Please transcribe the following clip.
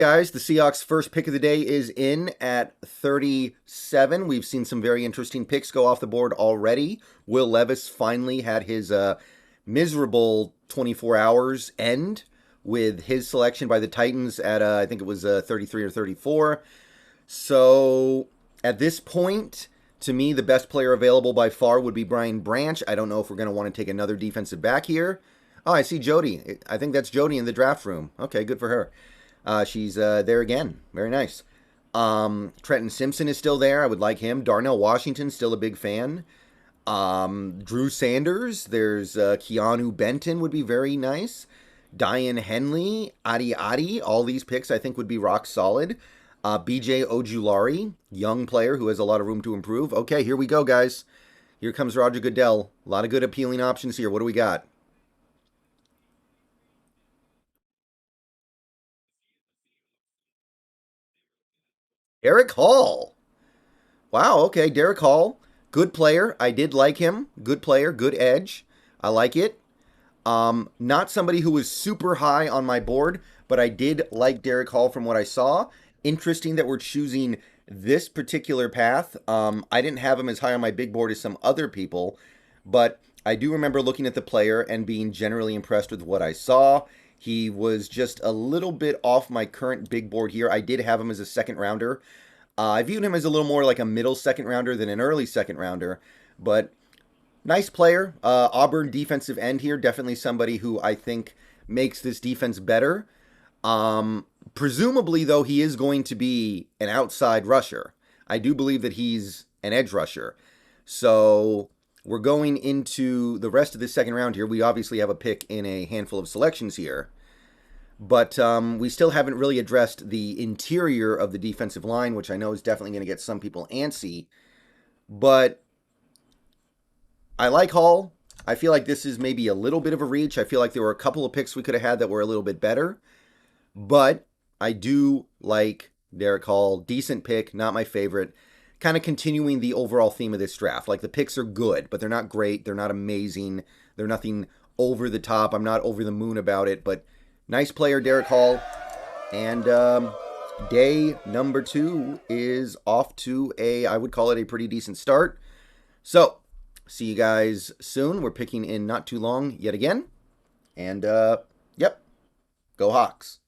Guys, the Seahawks' first pick of the day is in at 37. We've seen some very interesting picks go off the board already. Will Levis finally had his miserable 24 hours end with his selection by the Titans at, I think it was 33 or 34. So at this point, to me, the best player available by far would be Brian Branch. I don't know if we're going to want to take another defensive back here. Oh, I see Jody. I think that's Jody in the draft room. Okay, good for her. She's there again. Very nice. Trenton Simpson is still there. I would like him. Darnell Washington, still a big fan. Drew Sanders. There's Keanu Benton would be very nice. Diane Henley, Adi. All these picks I think would be rock solid. BJ Ojulari, young player who has a lot of room to improve. Okay, here we go, guys. Here comes Roger Goodell. A lot of good appealing options here. What do we got? Eric Hall. Wow, okay, Derick Hall. Good player. I did like him. Good player, good edge. I like it. Not somebody who was super high on my board, but I did like Derick Hall from what I saw. Interesting that we're choosing this particular path. I didn't have him as high on my big board as some other people, but I do remember looking at the player and being generally impressed with what I saw. He was just a little bit off my current big board here. I did have him as a second rounder. I viewed him as a little more like a middle second rounder than an early second rounder, but nice player. Auburn defensive end here. Definitely somebody who I think makes this defense better. Presumably, though, he is going to be an outside rusher. I do believe that he's an edge rusher. So we're going into the rest of the second round here. We obviously have a pick in a handful of selections here. But we still haven't really addressed the interior of the defensive line, which I know is definitely going to get some people antsy. But I like Hall. I feel like this is maybe a little bit of a reach. I feel like there were a couple of picks we could have had that were a little bit better. But I do like Derick Hall. Decent pick, not my favorite. Kind of continuing the overall theme of this draft. Like the picks are good, but they're not great. They're not amazing. They're nothing over the top. I'm not over the moon about it, but nice player, Derick Hall. And day number 2 is off to I would call it a pretty decent start. So, see you guys soon. We're picking in not too long yet again. And, yep, go Hawks.